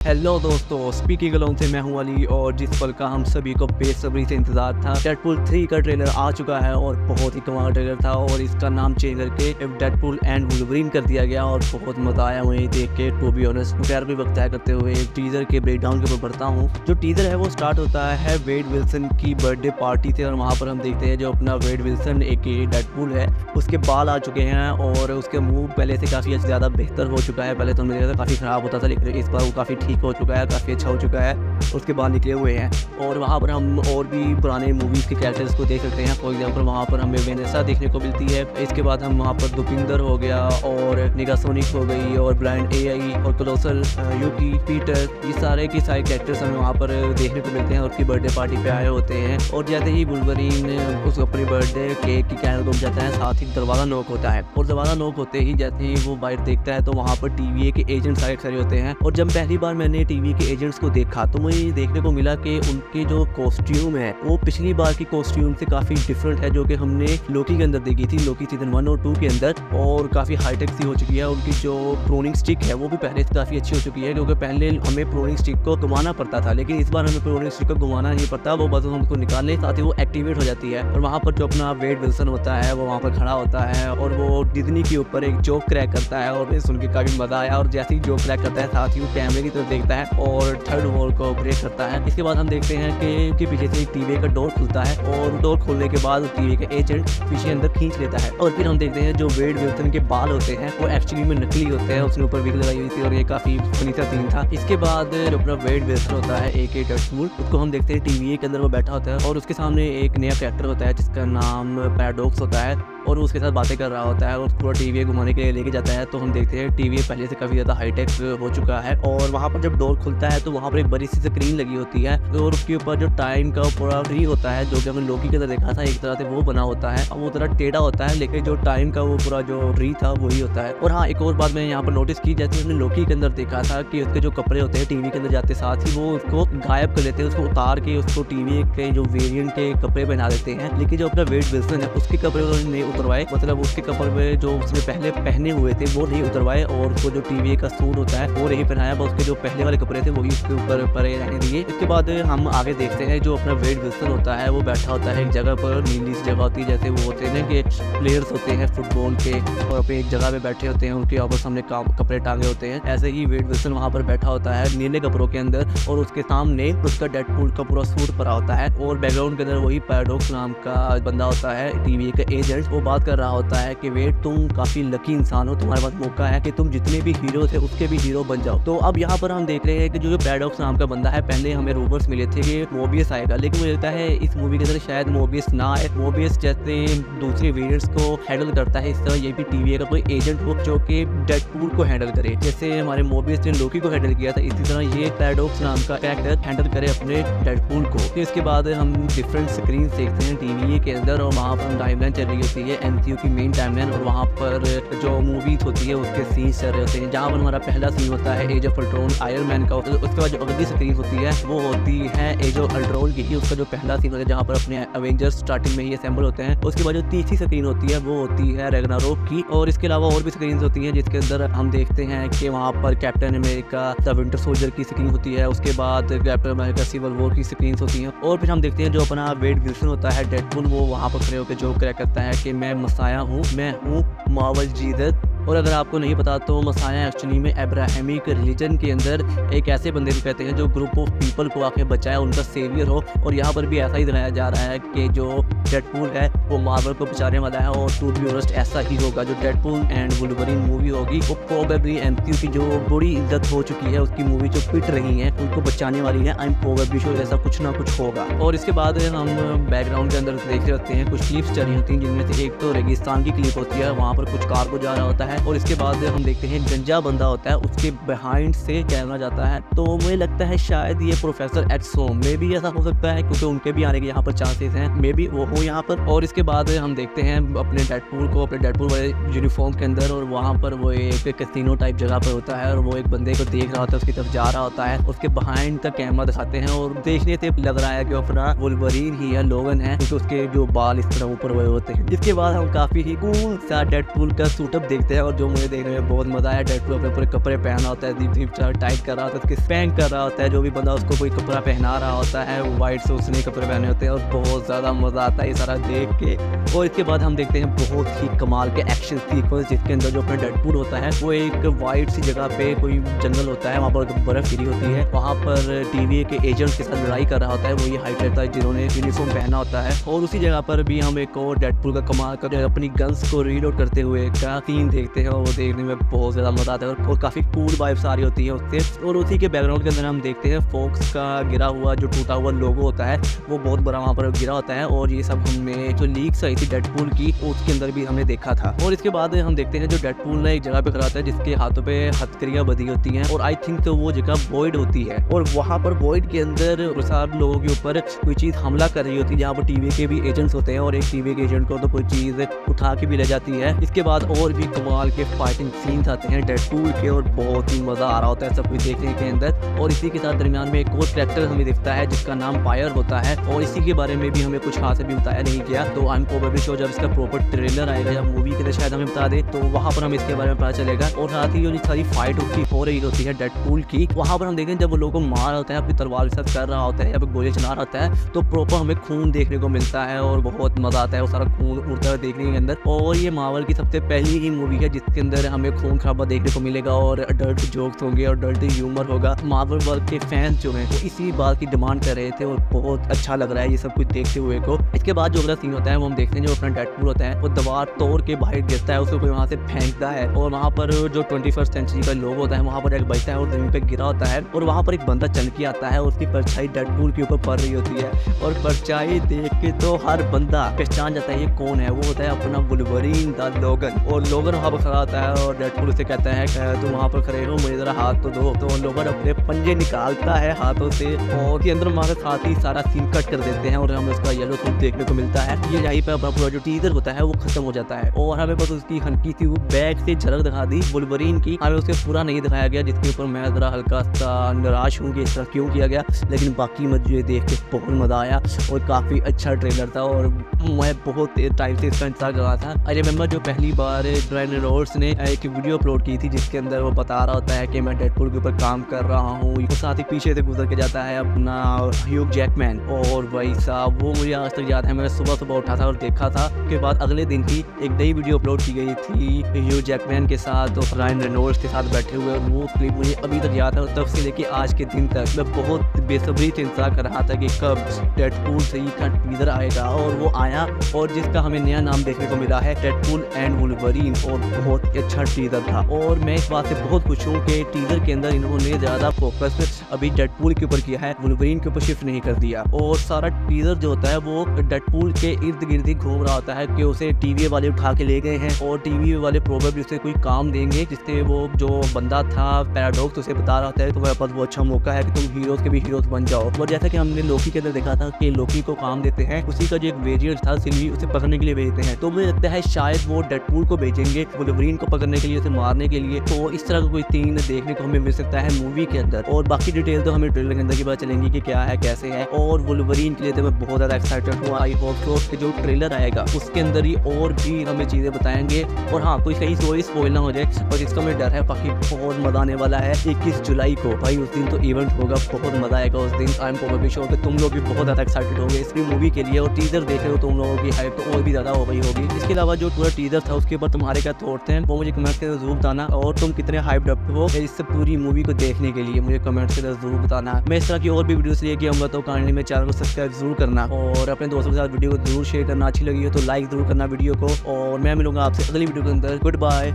Hello दोस्तों, speaking alone से मैं हूं अली। और जिस पल का हम सभी को बेसब्री से इंतजार था, डेडपूल 3 का ट्रेलर आ चुका है और बहुत ही कमाल ट्रेलर था। और इसका नाम चेंज करके डेडपूल एंड वुल्वरीन कर दिया गया और बहुत मजा आया मुझे देख के। टू बी ऑनेस्ट, खैर भी वक्त तय करते हुए टीजर के ब्रेकडाउन के ऊपर बढ़ता हूँ। जो टीजर है वो स्टार्ट होता है वेड विल्सन की बर्थडे पार्टी से और वहाँ पर हम देखते हैं जो अपना वेड विल्सन एक डेडपूल है, उसके बाल आ चुके हैं और उसके मुंह पहले से काफ़ी ज़्यादा बेहतर हो चुका है। पहले तो मुझे काफ़ी ख़राब होता था, लेकिन इस बार वो काफ़ी ठीक हो चुका है, काफ़ी अच्छा हो चुका है, उसके बाल निकले हुए हैं। और वहाँ पर हम और भी पुराने मूवीज़ के कैरेक्टर्स को देख सकते हैं। फॉर एग्जांपल वहाँ पर हमें वेनेसा देखने को मिलती है। इसके बाद हम वहाँ पर दुपिंदर हो गया और निगासोनिक हो गई और ब्लाइंड एआई और कोलोसल, यूकी, पीटर, ये सारे के सारे कैरेक्टर्स हमें वहाँ पर देखने को मिलते हैं और उसकी बर्थडे पार्टी पे आए होते हैं। और जैसे ही वुल्वरीन उसको अपनी बर्थडे केक की कैंडल को जाता है, साथ ही दरवाज़ा नॉक होता है और दरवाज़ा नॉक होते ही जैसे ही वो बाहर देखता है तो वहाँ पर टीवीए के एजेंट सारे खड़े होते हैं। और जब पहली बार मैंने टीवी के एजेंट्स को देखा तो मुझे देखने को मिला कि उनके जो कॉस्ट्यूम है वो पिछली बार की कॉस्ट्यूम से काफ़ी डिफरेंट है, जो कि हमने लोकी के अंदर देखी थी, लोकी सीजन 1 और 2 के अंदर। और काफ़ी हाईटेक सी हो चुकी है। उनकी जो प्रोनिंग स्टिक है वो भी पहले से काफ़ी अच्छी हो चुकी है, क्योंकि पहले हमें प्रोनिंग स्टिक को घुमाना पड़ता था, लेकिन इस बार हमें प्रोनिंग स्टिक को घुमाना नहीं पड़ता, वो बस हम उसको निकालने साथ ही वो एक्टिवेट हो जाती है। और वहाँ पर जो अपना वेड विल्सन होता है वो वहाँ पर खड़ा होता है और वो डिज्नी के ऊपर एक जोक क्रैक करता है और सुन के काफ़ी मज़ा आया। और जैसे ही जोक क्रैक करता है साथ ही वो कैमरे की तरफ देखता है और थर्ड वॉल को ब्रेक करता है। इसके बाद हम देखते हैं कि उसके पीछे से टीवी का डोर खुलता है और डोर खोलने के बाद टीवी का एजेंट पीछे अंदर खींच लेता है। और फिर हम देखते हैं जो वेड विल्सन के बाल होते हैं वो एक्चुअली में नकली होते हैं, उसके ऊपर विग लगाई हुई थी और ये काफ़ी फनी सा सीन था। इसके बाद जो अपना वेड विल्सन होता है AK डेडपूल, उसको हम देखते हैं टीवी के अंदर वो बैठा होता है और उसके सामने एक नया कैरेक्टर होता है जिसका नाम पैराडॉक्स होता है और उसके साथ बातें कर रहा होता है और पूरा टीवी घुमाने के लिए लेके जाता है। तो हम देखते हैं टीवी पहले से काफ़ी ज़्यादा हाईटेक हो चुका है। और वहाँ पर जब डोर खुलता है तो वहाँ पर एक बड़ी सी स्क्रीन लगी होती है और उसके ऊपर जो टाइम का पूरा ट्री होता है, जो कि हमने लोकी के अंदर देखा था, एक तरह से वो बना होता है। वो थोड़ा टेढ़ा होता है, लेकिन जो टाइम का वो पूरा जो ट्री था वही होता है। और हाँ, एक और बात मैंने यहाँ पर नोटिस की, जैसे हमने लोकी के अंदर देखा था कि उसके जो कपड़े होते हैं टीवी के अंदर जाते साथ ही वो उसको गायब कर लेते हैं, उसको उतार के उसको टीवी के जो वेरिएंट के कपड़े पहना देते हैं। लेकिन जो अपना वेड विल्सन है उसके कपड़े उन्होंने नहीं उतरवाए, मतलब उसके कपड़े जो उसने पहले पहने हुए थे वो नहीं उतरवाए और उसको जो टीवी का सूट होता है वो नहीं पहनाया, बस उसके जो पहले वाले कपड़े थे वही उसके ऊपर परे रहने दिए। इसके बाद हम आगे देखते हैं जो अपना वेड विल्सन होता है वो बैठा होता है एक जगह पर, नीली सी जगह होती है, जैसे वो होते हैं ना कि प्लेयर्स होते हैं फुटबॉल के और अपने एक जगह पे बैठे होते हैं, उनके आपस सामने कपड़े टांगे होते हैं। ऐसे ही वेड विल्सन वहाँ पर बैठा होता है नीले कपड़ों के अंदर और उसके सामने उसका डेडपूल का पूरा सूट पड़ा होता है और बैकग्राउंड के अंदर वही पैराडॉक्स नाम का बंदा होता है टीवी का एजेंट, वो बात कर रहा होता है कि वेड तुम काफ़ी लकी इंसान हो, तुम्हारे पास मौका है कि तुम जितने भी हीरो थे उसके भी हीरो बन जाओ। तो अब यहाँ पर हम देख रहे हैं कि जो पैराडॉक्स नाम का बंदा है, पहले हमें रूमर्स मिले थे कि मोबियस आएगा, लेकिन मुझे लगता है इस मूवी के अंदर शायद मोबियस ना आए। मोबियस जैसे दूसरे वेरिएंट्स को हैंडल करता है, इस तरह ये भी टीवी का कोई एजेंट हो जो कि डेडपूल को हैंडल करे, जैसे हमारे मोबियस ने लोकी को हैंडल किया था, इसी तरह ये पैराडॉक्स नाम का कैरेक्टर हैंडल करे अपने डेडपूल को। फिर इसके बाद हम डिफरेंट स्क्रीन देखते हैं टीवी के अंदर और वहाँ पर टाइमलाइन चल रही होती है, MCU की मेन टाइमलाइन, और वहाँ पर जो मूवीज होती है उसके सीन्स चल रहे होते हैं। जहाँ पर हमारा पहला सीन होता है age of Ultron, Iron Man का, उसके बाद जो अगली स्क्रीन होती है वो होती है एज ऑफ अल्ट्रॉन की, उसका जो पहला सीन होता है जहाँ पर अपने एवेंजर्स स्टार्टिंग में ही असेंबल होते हैं। उसके बाद जो तीसरी स्क्रीन होती है वो होती है रैग्नारोक की, और इसके अलावा और भी स्क्रीन होती हैं जिसके अंदर हम देखते हैं कि वहाँ पर captain America the winter soldier की स्क्रीन होती है, उसके बाद कैप्टन अमेरिका सिविल वॉर की स्क्रीन होती हैं। और फिर हम देखते हैं जो अपना वेड विल्सन होता है डेडपूल, वो वहाँ पर खड़े होकर जो क्रैक करता है कि मैं मसाया हूँ, मैं हूँ मार्वल जीसस। और अगर आपको नहीं पता तो मसाया एक्चुअली में अब्राहमिक रिलीजन के अंदर एक ऐसे बंदे को कहते हैं जो ग्रुप ऑफ पीपल को आके बचाए, उनका सेवियर हो। और यहाँ पर भी ऐसा ही दिखाया जा रहा है कि जो डेडपूल है वो मार्वल को बचाने वाला है और टू बी ऑनेस्ट ऐसा ही होगा। जो डेडपूल एंड वुल्वरीन मूवी होगी वो प्रोबेबली MCU की जो बड़ी इज्जत हो चुकी है उसकी मूवी जो पिट रही है उनको बचाने वाली है। आई एम प्रोबेबली श्योर ऐसा कुछ ना कुछ होगा। और इसके बाद हम बैकग्राउंड के अंदर देख रहे होते हैं कुछ क्लिप्स चली होती हैं, जिनमें से एक तो रेगिस्तान की क्लिप होती है, वहाँ पर कुछ कार को जा रहा होता है और इसके बाद हम देखते हैं गंजा बंदा होता है, उसके बिहाइंड से कैमरा जाता है। तो मुझे लगता है शायद ये प्रोफेसर एक्स हो, मे भी ऐसा हो सकता है क्योंकि उनके भी आने के यहाँ पर चांसेस हैं, मे भी वो हो यहाँ पर। और इसके बाद हम देखते हैं अपने डेडपूल को अपने डेडपूल वाले यूनिफॉर्म के अंदर, और वहाँ पर वो एक कैसीनो टाइप जगह पर होता है और वो एक बंदे को देख रहा होता है, उसकी तरफ जा रहा होता है, उसके बिहाइंड का कैमरा दिखाते हैं और देखने से लग रहा है कि अपना वुल्वरीन ही है, लोगन है, क्योंकि उसके जो बाल इस तरह ऊपर हुए होते हैं। इसके बाद हम काफी ही कूल सा डेडपूल का सूटअप देखते हैं हैं और जो मुझे देखने में बहुत मजा आया। डेडपूल अपने पूरे कपड़े पहना होता है, दीप टाइट कर रहा होता है, उसके स्पैंक कर रहा होता है, जो भी बंदा उसको कोई कपड़ा पहना रहा होता है वाइट से उसने कपड़े पहने होते हैं और बहुत ज़्यादा मज़ा आता है ये सारा देख के। और इसके बाद हम देखते हैं बहुत ही कमाल के एक्शन सीक्वेंस, जिसके अंदर जो अपना डेडपूल होता है वो एक वाइट सी जगह पे कोई जंगल होता है, वहाँ पर बर्फ़ गिरी होती है, वहाँ पर टीवी के एजेंट के साथ लड़ाई कर रहा होता है वही हाइटेकर जिन्होंने यूनिफॉर्म पहना होता है। और उसी जगह पर भी हम एक और डेडपूल का कमाल कर अपनी गन्स को रीलोड करते हुए का सीन देखते हैं और वो देखने में बहुत ज़्यादा मज़ा आता है और काफ़ी कूल वाइब्स आ रही होती है उससे। और उसी के बैकग्राउंड के अंदर हम देखते हैं फॉक्स का गिरा हुआ जो टूटा हुआ लोगो होता है वो बहुत बड़ा वहाँ पर गिरा होता है और ये सब हमने जो लीक्स आई थी डेडपूल की उसके अंदर भी हमने देखा था। और इसके बाद हम देखते हैं जो डेडपूल ने एक जगह पे खड़ा होता है जिसके हाथों पे हथकड़ियाँ बधी होती हैं और आई थिंक तो वो जगह वॉइड होती है और वहाँ पर वॉइड के अंदर सारे लोगों के ऊपर कोई चीज़ हमला कर रही होती है जहाँ पर टीवी के भी एजेंट्स होते हैं और एक टीवी के एजेंट को तो कोई चीज़ उठा के भी ले जाती है। इसके बाद और भी कमाल के फाइटिंग सीन्स आते हैं डेडपूल के और बहुत ही मज़ा आ रहा होता है सब कुछ देखने के अंदर। और इसी के साथ दरमियान में एक और कैरेक्टर हमें दिखता है जिसका नाम फायर होता है और इसी के बारे में भी हमें कुछ खास अभी बताया नहीं गया, तो आई एम प्रोबेबली श्योर जब इसका प्रॉपर ट्रेलर आएगा या मूवी के लिए शायद हमें बता दे तो वहाँ पर हमें इसके बारे में पता चलेगा। और साथ ही जो सारी फाइट हो रही होती है डेडपूल की वहाँ पर हम देखें जब वो लोगों को मार होता है अपनी तलवार के साथ कर रहा होता है या फिर गोली चला रहा होता है तो प्रॉपर हमें खून देखने को मिलता है और बहुत मज़ा आता है वो सारा खून उड़ता हुआ देखने के अंदर। और ये मार्वल की सबसे पहली ही मूवी है जिसके अंदर हमें खून खराबा देखने को मिलेगा और अडल्ट जोक्स होंगे और अडल्ट ह्यूमर होगा। मार्वल वर्ल्ड के फैंस जो हैं वो इसी बात की डिमांड कर रहे थे और बहुत अच्छा लग रहा है ये सब कुछ देखते हुए को। इसके बाद जो अगला सीन होता है वो हम देखते हैं जो अपना डेडपूल होता है वो दीवार तोड़ के बाहर गिरता है, उसको कोई वहाँ से फेंकता है और वहाँ पर जो 21st सेंचुरी का लोग होता है वहाँ पर एक बचता है और जमीन पे गिरा होता है और वहाँ पर एक बंदा चल के आता है और उसकी परछाई डेडपूल के ऊपर पड़ रही होती है और परछाई देख के तो हर बंदा पहचान जाता है ये कौन है। वो होता है अपना वुल्वरीन द लोगन और लोगन वहाँ पर खड़ा होता है और डेडपूल उसे कहता है तुम वहाँ पर खड़े हो मुझे जरा हाथ तो दो। तो लोगन अपने पंजे निकालता है हाथों से और उसके अंदर हमारे साथ ही सारा सीन कट कर देते हैं और हमें उसका येलो सूट देखने को मिलता है। ये यहीं पर अपना पूरा जो टीजर होता है वो खत्म हो जाता है और हमें बस उसकी हल्की सी बैग से झलक दिखा दी वुल्वरीन की, हमें उसे पूरा नहीं दिखाया गया जिसके ऊपर मैं जरा हल्का सा निराश हूँ कि इस तरह क्यों किया गया, लेकिन बाकी मुझे देख के बहुत मज़ा आया और काफ़ी अच्छा ट्रेलर था और मैं बहुत टाइम से इसका इंतजार कर रहा था। आई रिमेंबर जो पहली बार रायन रेनॉल्ड्स ने एक वीडियो अपलोड की थी जिसके अंदर वो बता रहा होता है कि मैं डेडपूल के ऊपर काम कर रहा हूँ, साथ ही पीछे से गुजर के जाता है अपना ह्यू जैकमैन और भाई साहब वो मुझे आज तक याद है, मैं सुबह उठा था और देखा था। उसके बाद अगले दिन ही एक नई वीडियो अपलोड की गई थी ह्यू जैकमैन के साथ और रायन रेनॉल्ड्स के साथ बैठे हुए और वो क्लिप मुझे अभी तक याद है और तब से लेके आज के दिन तक मैं बहुत बेसब्री से इंतजार कर रहा था कि कब डेडपूल सही का टीजर आएगा और वो आया और जिसका हमें नया नाम देखने को मिला है डेडपूल एंड वुल्वरीन और बहुत अच्छा टीजर था। और मैं इस बात से बहुत खुश हूँ कि टीजर के अंदर इन्होंने ज़्यादा फोकस अभी डेडपूल के ऊपर किया है, वुल्वरीन के ऊपर शिफ्ट नहीं कर दिया और सारा टीजर जो होता है वो डेडपूल के इर्द गिर्द ही घूम रहा होता है कि उसे टीवी वाले उठा के ले गए हैं और टीवी वाले प्रोबेबली उसे कोई काम देंगे जिससे वो जो बंदा था पैराडॉक्स उसे बता रहा होता है तुम्हारे पास वो अच्छा मौका है कि तुम हीरोज के भी हीरोज बन जाओ। और जैसा कि हमने लोकी के अंदर देखा था कि लोकी को काम देते हैं, उसी का जो एक वेरिएंट था सिल्वी उसे पकड़ने के लिए भेजते हैं, तो मुझे लगता है शायद वो डेडपूल को भेजेंगे वुल्वरीन को पकड़ने के लिए, उसे मारने के लिए। तो इस तरह का कोई सीन देखने को हमें मिल सकता है मूवी के अंदर और बाकी डिटेल तो हमें ट्रेलर के अंदर की पता चलेंगी कि क्या है कैसे है। और वुल्वरीन के लिए तो मैं बहुत ज़्यादा एक्साइटेड हूँ। आई होप सो कि जो ट्रेलर आएगा उसके अंदर ही और भी हमें चीज़ें बताएंगे और हाँ कोई सही स्टोरी स्पॉइल ना हो जाए और इसका मुझे डर है। बाकी बहुत मजा आने वाला है 21 जुलाई को भाई, उस दिन तो इवेंट होगा, बहुत मजा आएगा उस दिन। आई एम प्रोबेबली श्योर कि तुम लोग भी बहुत ज़्यादा एक्साइटेड होंगे इस मूवी के लिए और टीजर देख रहे हो तुम लोगों की हाइप तो और भी ज़्यादा हो गई होगी। इसके अलावा जो पूरा टीजर था उसके ऊपर तुम्हारे क्या थॉट्स हैं वो मुझे कमेंट से जरूर बताना और तुम कितने हाइप्ड अप हो इस पूरी मूवी को देखने के लिए मुझे कमेंट से जरूर बताना। मैं इस तरह की और भी वीडियोस लेके आऊँगा तो काइंडली मेरे चैनल को सब्सक्राइब जरूर करना और अपने दोस्तों के साथ वीडियो को जरूर शेयर करना। अच्छी लगी हो तो लाइक जरूर करना वीडियो को और मैं मिलूंगा आपसे अगली वीडियो के अंदर। Good bye.